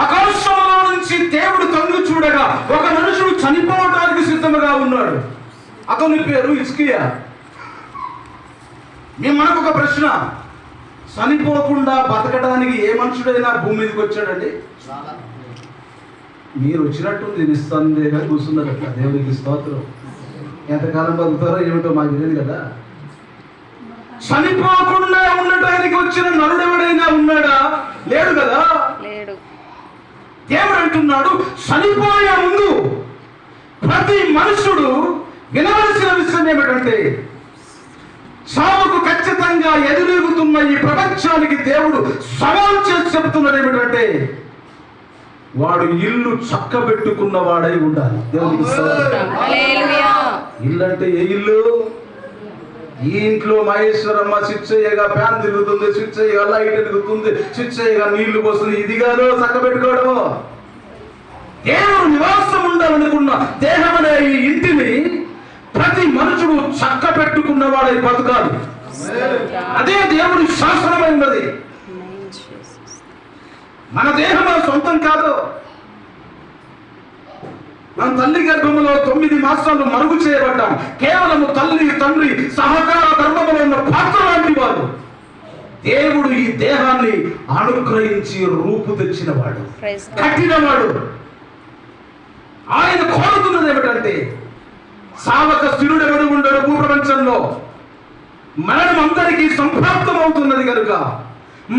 ఆకాశంలో నుంచి దేవుడు తొంగి చూడగా ఒక మనుషుడు చనిపోవడానికి సిద్ధముగా ఉన్నాడు. అతని పేరు హిజ్కియా. మనకు ఒక ప్రశ్న, చనిపోకుండా బతకడానికి ఏ మనుషుడైనా భూమి మీదకి వచ్చాడండి? మీరు వచ్చినట్టుంది, నిస్సందేహంగా కూర్చున్నారు అట్లా. దేవునికి స్తోత్రం. ఎంతకాలం బతుకుతారో ఏమిటో మాకు తెలియదు కదా. చనిపోకుండా ఉండటానికి వచ్చిన నరుడు ఎవడైనా ఉన్నాడా? లేడు కదా. దేవుడు అంటున్నాడు, చనిపోయే ముందు ప్రతి మనుషుడు వినవలసిన విషయం ఏమిటంటే, సావుకు ఖచ్చితంగా ఎదురెగుతున్న ఈ ప్రపంచానికి దేవుడు సవాల్ చేసి చెబుతున్నది ఏమిటంటే, వాడు ఇల్లు చక్కబెట్టుకున్న వాడై ఉండాలి. దేవునికి ఇల్లు అంటే ఏ ఇల్లు? ఈ ఇంట్లో మహేశ్వరమ్మ స్విచ్ అయ్యగా ఫ్యాన్ తిరుగుతుంది, స్విచ్ అయ్యగా లైట్ తిరుగుతుంది, స్విచ్ అయ్యగా నీళ్లు పోస్తుంది. ఇది కాదు చక్కబెట్టుకోవడం. దేవుడు నివాసం ఉండాలనుకున్న దేహం అనే ఈ ఇంటిని ప్రతి మనుషుడు చక్క పెట్టుకున్న వాడై బతకాలి. అదే దేవుడి శాసనమై ఉన్నది. మన దేహం మన సొంతం కాదు. మన తల్లి గర్భంలో 9 మాసాలు మరుగు చేయబడ్డాం. కేవలము తల్లి తండ్రి సహకార ధర్మంలో ఉన్న పాత్ర లాంటి వాడు. దేవుడు ఈ దేహాన్ని అనుగ్రహించి రూపు తెచ్చినవాడు, కట్టినవాడు. ఆయన కోరుతున్నది ఏమిటంటే, సావక స్థిరుడెవడు ఉండడు భూప్రపంచంలో. మరణం అందరికీ సంప్రాప్తం అవుతున్నది కనుక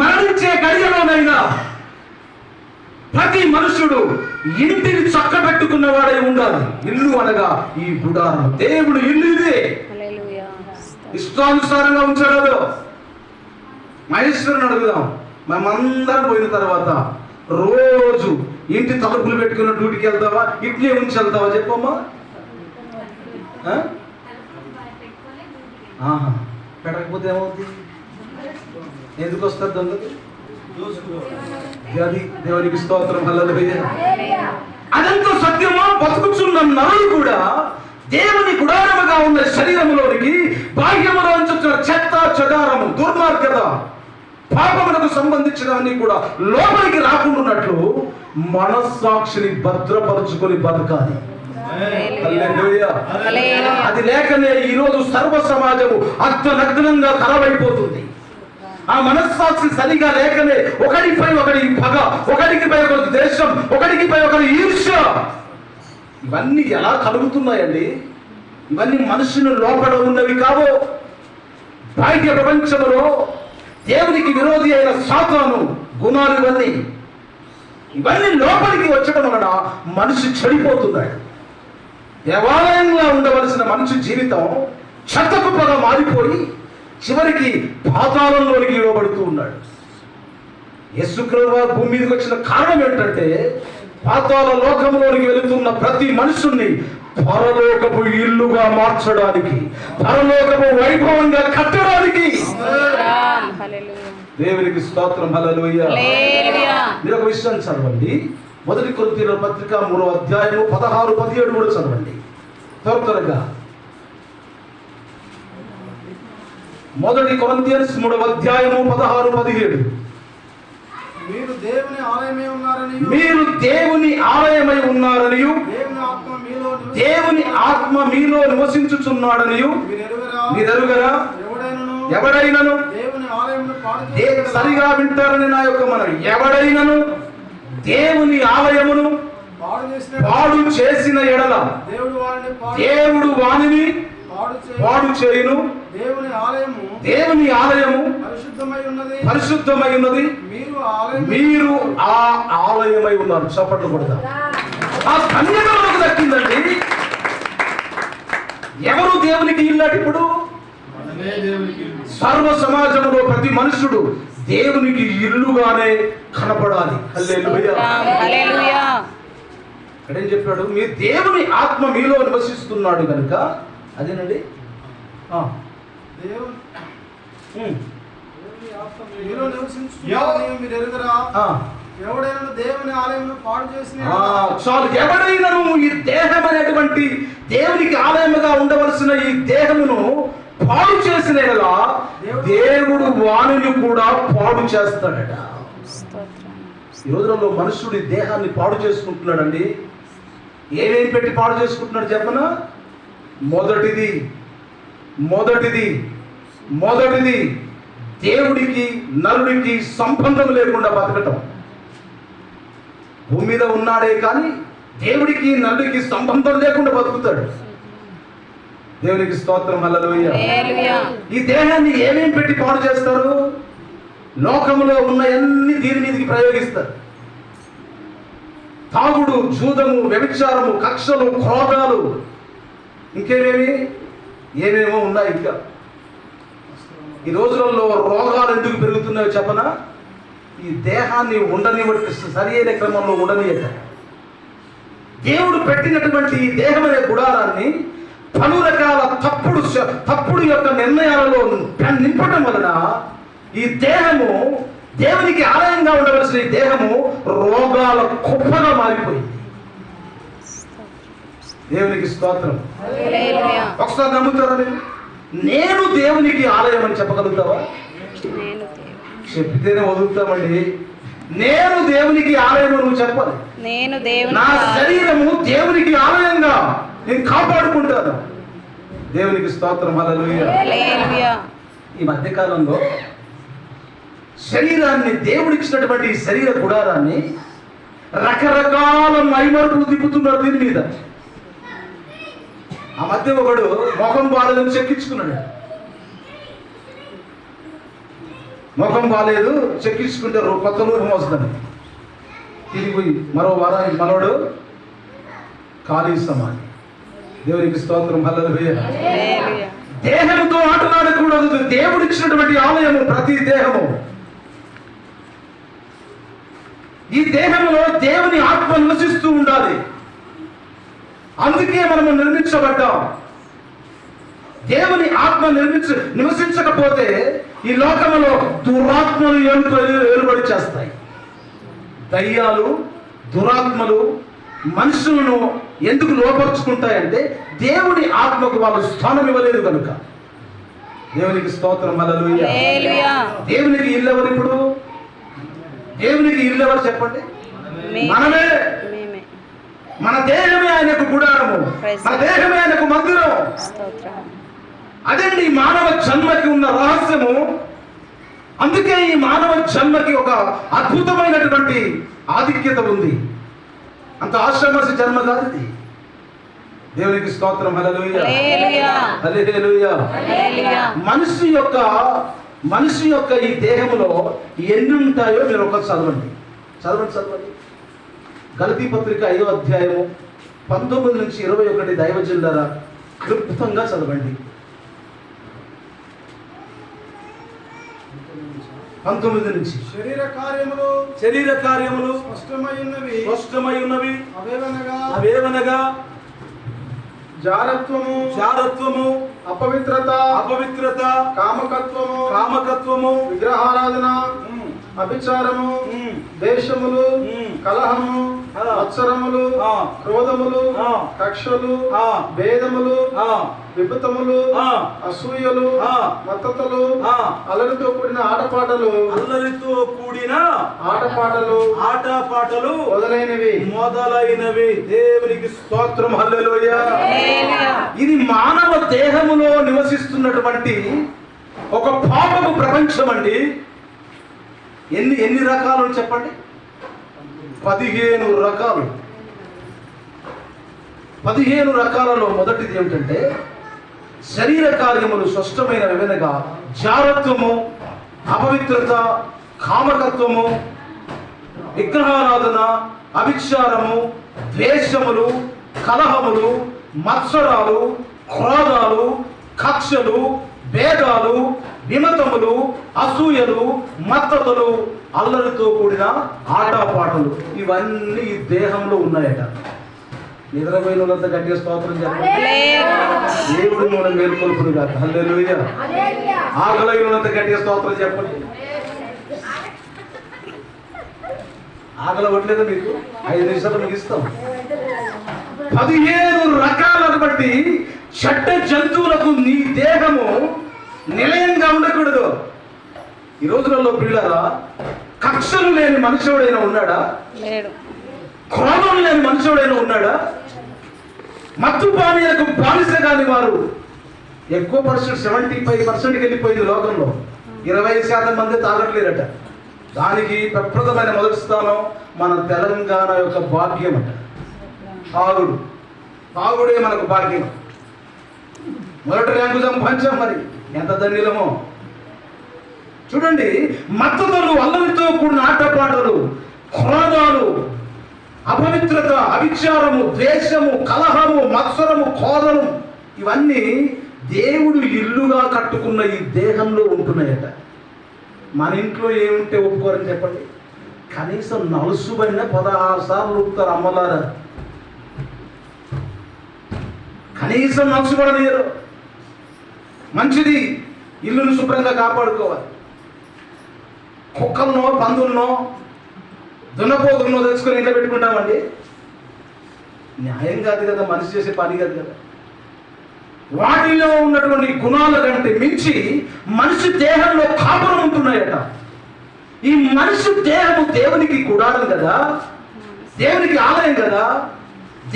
మరణించే గడియలోనైనా ప్రతి మనుషుడు ఇంటిని చక్కబెట్టుకున్న వాడై ఉండాలి. ఇల్లు అనగా ఈ గుడారం. దేవుడు ఇల్లు ఇదే. ఇష్టానుసారంగా ఉంచాడు. మహేశ్వరుని అడుగుదాం. మేమందరం పోయిన తర్వాత రోజు ఇంటి తలుపులు పెట్టుకున్న డ్యూటీకి వెళ్తావా, ఇట్లే ఉంచి వెళ్తావా చెప్పమ్మా? పెట్టకపోతే ఏమవుతుంది? ఎందుకు వస్తుంది దొంగది? అది దేవునికి స్తోత్రం. హల్లెలూయా. అదంతా సత్యమా? బతుకుచున్న నరులు కూడా దేవుని గుడారముగా ఉన్న శరీరములోనికి బాహ్యములో వచ్చిన చెత్త చెదారము, దుర్మార్గత, పాపములకు సంబంధించినవన్నీ కూడా లోపలికి రాకుండాన్నట్లు మనస్సాక్షిని భద్రపరుచుకొని బతకాలి. అది లేకనే ఈరోజు సర్వ సమాజము అర్ధనగ్నంగా ఖరాబైపోతుంది. ఆ మనస్సాక్షి సరిగా లేకనే ఒకడిపై ఒకడి పగ, ఒకడికిపై ఒకరి దేశం, ఒకడికిపై ఒకరి ఈర్ష్య. ఇవన్నీ ఎలా కలుగుతున్నాయండి? ఇవన్నీ మనుషుని లోపల ఉన్నవి కావు. బయట ప్రపంచంలో దేవునికి విరోధి అయిన సాతాను గుణాలు ఇవన్నీ లోపలికి వచ్చడం వలన మనిషి చెడిపోతున్నాడు. దేవాలయంగా ఉండవలసిన మనిషి జీవితం చెత్తకుప్పగా మారిపోయి చివరికి పాతాళంలోనికి ఇవ్వబడుతూ ఉన్నాడు. యేసుక్రీస్తు వారు భూమి మీదకి వచ్చిన కారణం ఏంటంటే, పాతాళ లోకంలోనికి వెళుతున్న ప్రతి మనుషుల్ని పరలోకపు ఇల్లుగా మార్చడానికి, పరలోకపు వైభవంగా కట్టడానికి. దేవునికి స్తోత్రం. హల్లెలూయా. మీరు ఒక విషయం చదవండి. 1 కొరింథీయుల పత్రిక 3వ అధ్యాయము 16, 17 కూడా చదవండి త్వరగా. 1 కొరింథీయులు 3వ అధ్యాయము 16, 17. మీరు దేవుని ఆలయమై ఉన్నారనియు దేవుని ఆత్మ మీలో నివసించుచున్నాడనియు మీరెరుగరా? ఎవడైనను సరిగా వింటారని నా యొక్క మనవి. ఎవడైనను దేవుని ఆలయమును పాడు చేసిన ఎడల దేవుడు వానిని పాడు చేయును. దేవుని ఆలయము పరిశుద్ధమై ఉన్నది, మీరు ఆ ఆలయమై ఉన్నారు. చప్పట్లు కొడతారు. ఆ ధన్యత మనకు దక్కిందండి. ఎవరు దేవునికి ఇల్లాటి? ఇప్పుడు సర్వ సమాజంలో ప్రతి మనుషుడు దేవునికి ఇల్లుగానే కనపడాలి. హల్లెలూయా. ఇక్కడేం చెప్పాడు? మీ దేవుని ఆత్మ మీలో నివసిస్తున్నాడు కనుక. అదేనండి, చాలు. ఎవడైనను ఈ దేహం అనేటువంటి దేవునికి ఆలయముగా ఉండవలసిన ఈ దేహమును పాడు చేసిన దేవుడు వాణిని కూడా పాడు చేస్తాడట. ఈ రోజులలో మనుషుడి దేహాన్ని పాడు చేసుకుంటున్నాడండి. ఏమేం పెట్టి పాడు చేసుకుంటున్నాడు చెప్పనా? మొదటిది దేవుడికి నరుడికి సంబంధం లేకుండా బతకటం. భూమి మీద ఉన్నాడే కానీ దేవుడికి నరుడికి సంబంధం లేకుండా బతుకుతాడు. దేవునికి స్తోత్రం, హల్లెలూయా. ఈ దేహాన్ని ఏమేం పెట్టి పాడు చేస్తారు? లోకములో ఉన్న అన్ని దీని మీదకి ప్రయోగిస్తారు. తాగుడు, జూదము, వ్యభిచారము, కక్షలు, క్రోధాలు, ఏమేమో ఉన్నాయి. ఇంకా ఈ రోజులలో రోగాలు ఎందుకు పెరుగుతున్నాయో చెప్పనా? ఈ దేహాన్ని ఉండనివ్వటి, సరి అయిన క్రమంలో ఉండనియట. దేవుడు పెట్టినటువంటి ఈ దేహం అనే గుడారాన్ని పలు రకాల తప్పుడు యొక్క నిర్ణయాలలో నింపడం వలన ఈ దేహము, దేవునికి ఆలయంగా ఉండవలసిన ఈ దేహము రోగాల కుప్పగా మారిపోయింది. దేవునికి స్తోత్రం. ఒకసారి నమ్ముతారా? నేను దేవునికి ఆలయం అని చెప్పగలుగుతావా? చెప్తేనే వదులుతామండి. నేను దేవునికి ఆలయం నువ్వు చెప్పాలి. నా శరీరము దేవునికి ఆలయంగా నేను కాపాడుకుంటాను. దేవునికి స్తోత్రం, హల్లెలూయా. ఈ మధ్యకాలంలో శరీరాన్ని, దేవుడిచ్చినటువంటి ఈ శరీర గుడారాన్ని రకరకాల మైమరుపులు తిప్పుతున్నారు దీని మీద. ఆ మధ్య ఒకడు ముఖం బాగాలేదు చెక్కించుకున్నాడు. ముఖం బాగాలేదు చెక్కించుకుంటే కొత్త నూరు మోస్తుంది. తిరిగిపోయి మరో వారానికి మనోడు ఖాళీ సమాధి. దేవునికి స్తోత్రం, హల్లెలూయా. దేహంతో ఆటలాడకూడదు. దేవుడిచ్చినటువంటి ఆలయము ప్రతి దేహము. ఈ దేహంలో దేవుని ఆత్మ నివసిస్తూ ఉండాలి. అందుకే మనము నిర్మించబడ్డాం. దేవుని ఆత్మ నివసించకపోతే ఈ లోకంలో దురాత్మలు ఏలుబడి చేస్తాయి. దయ్యాలు, దురాత్మలు మనుషులను ఎందుకు లోపరుచుకుంటాయంటే దేవుని ఆత్మకు వాళ్ళు స్థానం ఇవ్వలేదు కనుక. దేవునికి స్తోత్రం, హల్లెలూయా. దేవునికి ఇల్లు ఎవరు? ఇప్పుడు దేవునికి ఇల్లు ఎవరు చెప్పండి? మనమే. మన దేహమే ఆయనకు గుడారము, మన దేహమే ఆయనకు మందిరం. అదండి మానవ జన్మకి ఉన్న రహస్యము. అందుకే ఈ మానవ జన్మకి ఒక అద్భుతమైనటువంటి ఆధిక్యత ఉంది. అంత ఆశ్రమసి జన్మ కాదు ఇది. దేవునికి స్తోత్రం, హల్లెలూయా. మనిషి యొక్క ఈ దేహంలో ఎన్ని ఉంటాయో మీరు ఒకటి చదవండి. గలతీ పత్రిక 5వ అధ్యాయము 19 నుంచి 21 దైవజనులారా క్లుప్తంగా చదవండి. 19 నుంచి. శరీర కార్యములు స్పష్టమై ఉన్నవి అవేవనగా జారత్వము, అపవిత్రత, కామకత్వము, విగ్రహారాధన, అభిచారము, దేశములు, కలహము, మత్సరములు, క్రోధములు, కక్షలు, భేదములు, విభుతములు, అసూయలు, మత్తతలు, అల్లరితో కూడిన ఆటపాటలు మొదలైనవి. దేవునికి స్తోత్రం, హల్లెలూయా. ఇది మానవ దేహములో నివసిస్తున్నటువంటి ఒక పాపపు ప్రపంచం అండి. ఎన్ని రకాలు చెప్పండి? 15 రకాలు. 15 రకాలలో మొదటిది ఏమిటంటే శరీర కార్యములు స్పష్టమైన వివనగా జారత్వము, అపవిత్రత, కామకత్వము, విగ్రహారాధన, అభిచారము, ద్వేషములు, కలహములు, మత్సరాలు, క్రోధాలు, కక్షలు, భేదాలు, విమతములు, అసూయలు, మత్తతులు, అల్లరితో కూడిన ఆటపాటలు. ఇవన్నీ ఈ దేహంలో ఉన్నాయట. నిద్రపోయిన వాళ్ళంతా గట్టిగా స్తోత్రం చెప్పండి. దేవుడు మనం మేల్కొల్పును కాక. హల్లెలూయా. ఆకలైన వాళ్ళంతా గట్టిగా స్తోత్రం చెప్పండి. ఆకలి అవ్వట్లేదు మీకు? 5 నిమిషాలు మీకు ఇస్తాం. 15 రకాలను బట్టి చెడ్డ జంతువులకు నీ దేహము నిలయంగా ఉండకూడదు. ఈ రోజులలో ప్రియులారా కక్షలు లేని మనుషుడైనా ఉన్నాడా? లేడు. క్రోధం లేని మనుషుడైనా ఉన్నాడా? మత్తు పానీయాలకు బానిస కాని వారు ఎక్కువ పర్సెంట్ 75% వెళ్ళిపోయింది లోకంలో. 20% మంది తాగట్లేరట. దానికి ప్రప్రదమైన మొదటి స్థానం మన తెలంగాణ యొక్క భాగ్యం అట. తాగుడే మనకు భాగ్యం. మొదటి ర్యాంకు సంపాదించాం. మరి ఎంత ధన్యులమో చూడండి. మత్తతులు, అల్లరితో కూడిన ఆటపాటలు, క్రోధాలు, అపవిత్రత, అవిచారము, ద్వేషము, కలహము, మత్సరము, కోదము, ఇవన్నీ దేవుడు ఇల్లుగా కట్టుకున్న ఈ దేహంలో ఉంటున్నాయట. మన ఇంట్లో ఏముంటే ఒప్పుకోరని చెప్పండి. కనీసం నలుసుబడిన 16 సార్లు ఊపుతారు అమ్మలారా. కనీసం నలుసుబడనియరు. మంచిది, ఇల్లును శుభ్రంగా కాపాడుకోవాలి. కుక్కలనో పందులనో దున్నపోతున్నో తెచ్చుకొని ఇంట్లో పెట్టుకుంటామండి. న్యాయం కాదు కదా, మనిషి చేసే పని కాదు కదా. వాటిలో ఉన్నటువంటి గుణాల కంటే మించి మనిషి దేహంలో కాపురం ఉంటున్నాయట. ఈ మనిషి దేహము దేవునికి గుడారం కదా, దేవునికి ఆలయం కదా.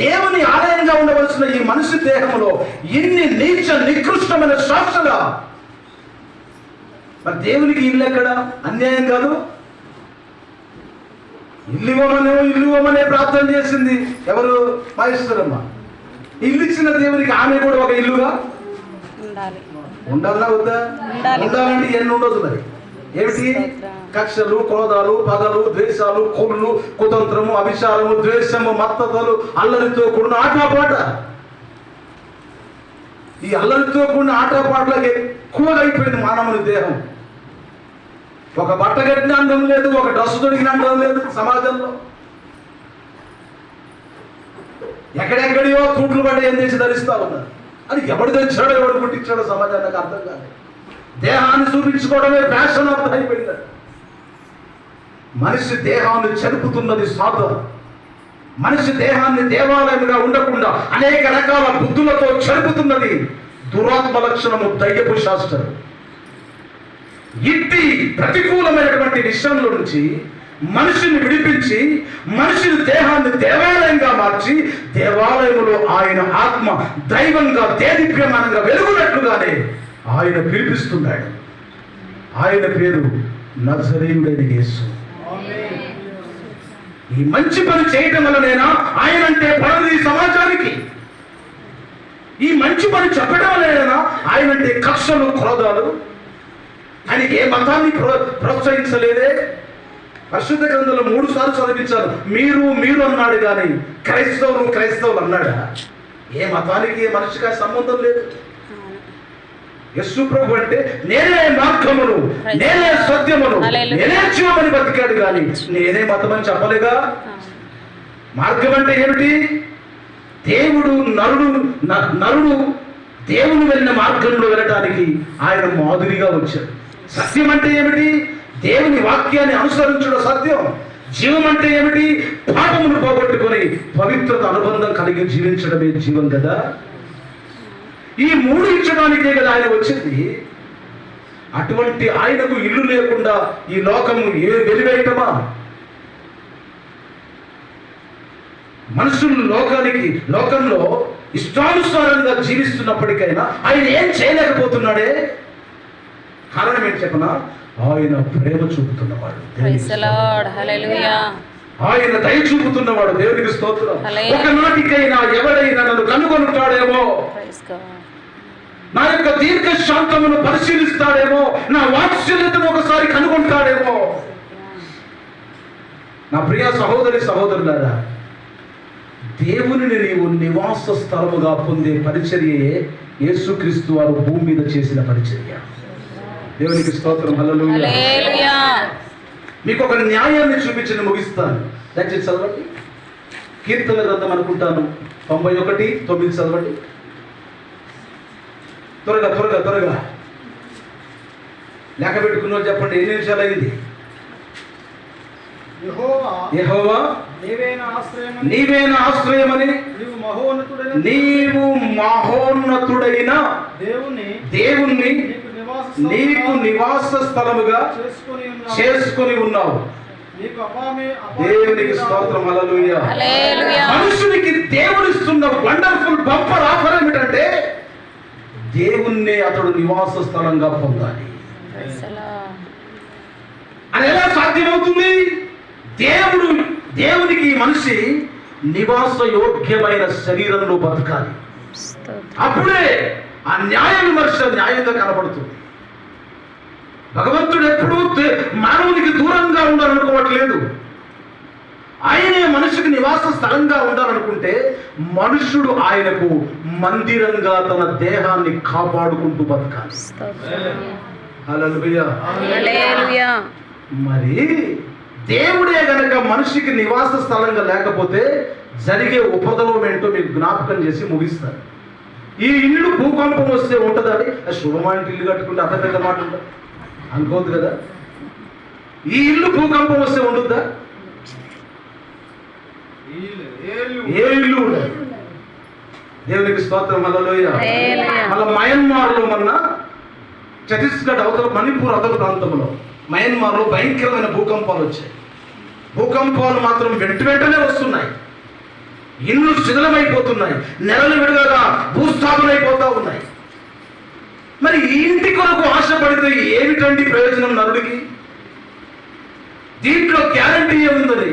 దేవుని ఆలయంగా ఉండవలసిన ఈ మనిషి దేహంలో ఇన్ని నీచ నికృష్టమైన శాస్త్రగా, మరి దేవునికి ఇల్లు ఎక్కడ? అన్యాయం కాదు. ఇల్లు ఇవ్వమనే ప్రార్థన చేసింది ఎవరు? మహేశ్వరమ్మ. ఇల్లు ఇచ్చిన దేవునికి ఆమె కూడా ఒక ఇల్లుగా ఉండాలా వద్దా? ఉండాలంటే ఎన్ని ఉండదు. మరి ఏమిటి? కక్షలు, క్రోధాలు, పగలు, ద్వేషాలు, కొల్లు, కుతంత్రము, అభిచారము, ద్వేషము, మత్తతలు, అల్లరితో కూడిన ఆటపాట. ఈ అల్లరితో కూడిన ఆటపాటలకు ఎక్కువగా అయిపోయింది మానవుని దేహం. ఒక బట్ట కట్టిన అందం లేదు, ఒక డ్రెస్ దొరికిన అందం లేదు సమాజంలో. ఎక్కడెక్కడియో తూట్లు పడి ఏం చేసి ధరిస్తా ఉన్నారు. అది ఎవడు తెచ్చాడో ఎవడు పుట్టించాడో సమాజానికి అర్థం కాదు. దేహాన్ని చూపించుకోవడమే ఫ్యాషన్ అర్థం అయిపోయింది. మనిషి దేహాన్ని చెరుపుతున్నది సాధన. మనిషి దేహాన్ని దేవాలయంగా ఉండకుండా అనేక రకాల బుద్ధులతో చెరుపుతున్నది దురాత్మ లక్షణము, దయ్యపు శాస్త్రం. ఇట్టి ప్రతికూలమైనటువంటి విషయంలో నుంచి మనిషిని విడిపించి మనిషిని దేహాన్ని దేవాలయంగా మార్చి దేవాలయంలో ఆయన ఆత్మ దైవంగా దేదీప్యమానంగా వెలుగునట్లుగానే ఆయన పిలిపిస్తున్నాడు. ఆయన పేరు నజరేయుడైన యేసు. ఈ మంచి పని చేయటం వల్లనేనా ఆయన అంటే పడదు ఈ సమాజానికి? ఈ మంచి పని చెప్పడం వల్లనేనా ఆయన అంటే కక్షలు, క్రోధాలు? ఆయనకి ఏ మతాన్ని ప్రోత్సహించలేదే. పరిశుద్ధ గ్రంథంలో 3 సార్లు చదివించారు. మీరు అన్నాడు కానీ క్రైస్తవులు అన్నాడా? ఏ మతానికి ఏ మనిషికి సంబంధం లేదు. యేసు ప్రభు అంటే నేనే మార్గమును, నేనే సత్యమును, నేనే జీవమని బతికాడు కానీ నేనే మతం అని చెప్పలేగా. మార్గం అంటే ఏమిటి? దేవుడు నరుడు దేవుడు వెళ్ళిన మార్గంలో వెళ్ళటానికి ఆయన మాదిరిగా వచ్చాడు. సత్యం అంటే ఏమిటి? దేవుని వాక్యాన్ని అనుసరించడం సత్యం. జీవం అంటే ఏమిటి? పాపమును పోగొట్టుకొని పవిత్రత అనుబంధం కలిగి జీవించడమే జీవం కదా. ఈ 3 ఇచ్చడానికే కదా ఆయన వచ్చింది. అటువంటి ఆయనకు ఇల్లు లేకుండా ఈ లోకము వెలివేయటమా? మనుషులు లోకంలో ఇష్టానుసారంగా జీవిస్తున్నప్పటికైనా ఆయన ఏం చేయలేకపోతున్నాడే. కారణం ఏంటి చెప్పనా? ఆయన ప్రేమ చూపుతున్నవాడు, ఆయన దయ చూపుతున్నవాడు. దేవునికి స్తోత్రం. ఒకనాటికైనా ఎవరైనా నన్ను కనుగొనుతాడేమో, నా యొక్క దీర్ఘ శాంతమును పరిశీలిస్తాడేమో, నా వాత్సల్యతను ఒకసారి కనుగొంటాడేమో. నా ప్రియ సహోదరులారా, దేవుని నీవు నివాస స్థలముగా పొందే పరిచర్యయే యేసుక్రీస్తు వారు భూమి మీద చేసిన పరిచర్య. దేవునికి స్తోత్రం. హల్లెలూయా. మీకు ఒక న్యాయాన్ని చూపించి ముగిస్తాను. దయచేసి చదవండి. కీర్తన గ్రంథం అనుకుంటాను 91:9 చదవండి. త్వరగా లెక్క పెట్టుకున్న చెప్పండి. ఎన్ని నిమిషాలు అయింది? యెహోవా నీవేనా ఆశ్రయమని నీవు మహోన్నతుడైన దేవుణ్ణి నీకు నివాస స్థలముగా చేసుకొని ఉన్నావు. నీకు దేవునికి స్తోత్రం, హల్లెలూయా. హల్లెలూయా. మనుషునికి దేవుడిస్తున్న వండర్ఫుల్ బంపర్ ఆఫర్ ఏమిటంటే దేవుణ్ణి అతడు నివాస స్థలంగా పొందాలి. అది ఎలా సాధ్యమవుతుంది? దేవునికి మనిషి నివాస యోగ్యమైన శరీరంలో బతకాలి. అప్పుడే ఆ న్యాయ విమర్శ న్యాయంగా కనబడుతుంది. భగవంతుడు ఎప్పుడూ మానవునికి దూరంగా ఉండాలనుకోవట్లేదు. ఆయనే మనిషికి నివాస స్థలంగా ఉండాలనుకుంటే మనుషుడు ఆయనకు మందిరంగా తన దేహాన్ని కాపాడుకుంటూ బతకాలి. హల్లెలూయా. హల్లెలూయా. మరి దేవుడే గనక మనిషికి నివాస స్థలంగా లేకపోతే జరిగే ఉపద్రవం ఏంటో మీకు జ్ఞాపకం చేసి ముగిస్తారు. ఈ ఇల్లు భూకంపం వస్తే ఉంటుందండి, శుభమైన ఇల్లు కట్టుకుంటే అంత పెద్ద మాట ఉందా? అనుకోవద్దు కదా. ఈ ఇల్లు భూకంపం వస్తే ఉంటుందా? ఏ ఇల్లు ఉండదు. దేవునికి స్తోత్రం, హల్లెలూయా. మళ్ళీ మయన్మార్లో మొన్న ఛత్తీస్గఢ్ అవతల మణిపూర్ అవతల ప్రాంతంలో మయన్మార్లో భయంకరమైన భూకంపాలు వచ్చాయి. భూకంపాలు మాత్రం వెంటనే వస్తున్నాయి. ఇల్లు శిథిలమైపోతున్నాయి, నెలలు విడుదలగా భూస్థాపన అయిపోతా ఉన్నాయి. మరి ఈ ఇంటి కొరకు ఆశపడితే ఏమిటండి ప్రయోజనం నరుడికి? దీంట్లో గ్యారంటీ ఏముందని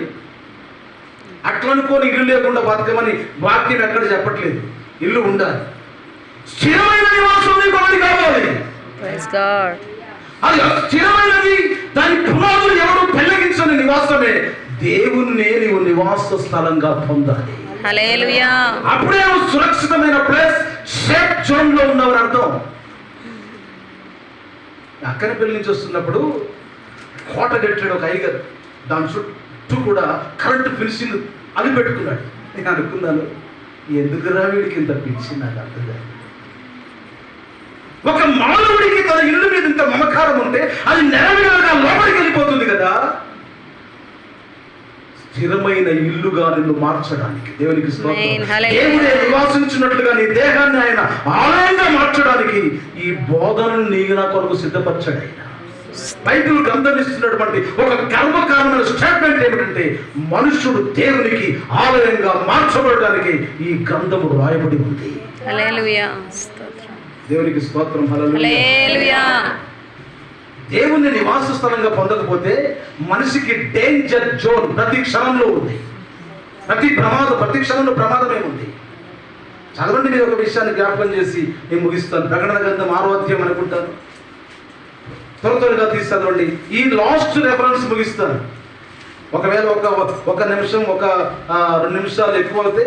అట్లనుకోని ఇల్లు లేకుండా బతకమని వాక్యం ఎక్కడ చెప్పట్లేదు. ఇల్లు ఉండాలి, స్థిరమైన నివాసం నీకు కావాలి. అది స్థిరమైనది, దాని పునాదులు ఎవరు పెళ్లగించని నివాసమే. దేవుణ్ణి నీవు నివాస స్థలంగా పొందాలి. హల్లెలూయా. అప్పుడే నువ్వు సురక్షితమైన ప్లేస్, సేఫ్ జోన్ లో ఉన్నావు అర్థం. అక్కనపల్లి నుంచి వస్తున్నప్పుడు కోట కట్టాడు ఒక అయ్యగారు. దాని చుట్టూ కూడా కరెంటు ఫినిషింగ్ అది పెట్టుకున్నాడు. నేను అనుకున్నాను, ఎందుకురా వీడికి ఇంత పిచ్చి, నాకు అర్థం కాదు. ఒక మానవుడికి తన ఇల్లు మీద ఇంత మమకారం ఉంటే అది నెరవేరగా లోపలికి వెళ్ళిపోతుంది కదా. స్థిరమైన ఇల్లుగా నిన్ను మార్చడానికి దేవునికి స్తోత్రం. దేవుడే నివాసించినట్లుగా నీ దేహాన్ని ఆయన ఆలయంగా మార్చడానికి ఈ బోధనను నీకు నా కొరకు సిద్ధపరచాడు ఆయన. బైబిల్ గ్రంథం ఇస్తున్నటువంటి ఒక గర్వకారణమైన స్టేట్మెంట్ ఏమిటంటే మనుషుడు దేవునికి ఆలయంగా మార్చబడడానికి ఈ గ్రంథము రాయబడి ఉంది. హల్లెలూయా. దేవునికి స్తోత్రం, హల్లెలూయా. దేవుని నివాస స్థలంగా పొందకపోతే మనిషికి డేంజర్ జోన్ ప్రతి క్షణంలో ఉంది. ప్రతి క్షణంలో ప్రమాదమే ఉంది. చదవండి, మీరు ఒక విషయాన్ని జ్ఞాపకం చేసి నేను ముగిస్తాను. ప్రకటన గ్రంథం 6వ అధ్యాయం అనుకుంటాను, త్వరగా తీసి చదవండి. ఈ లాస్ట్ రెఫరెన్స్ ముగిస్తాను. ఒకవేళ ఒక నిమిషం 2 నిమిషాలు ఎక్కువ అవుతే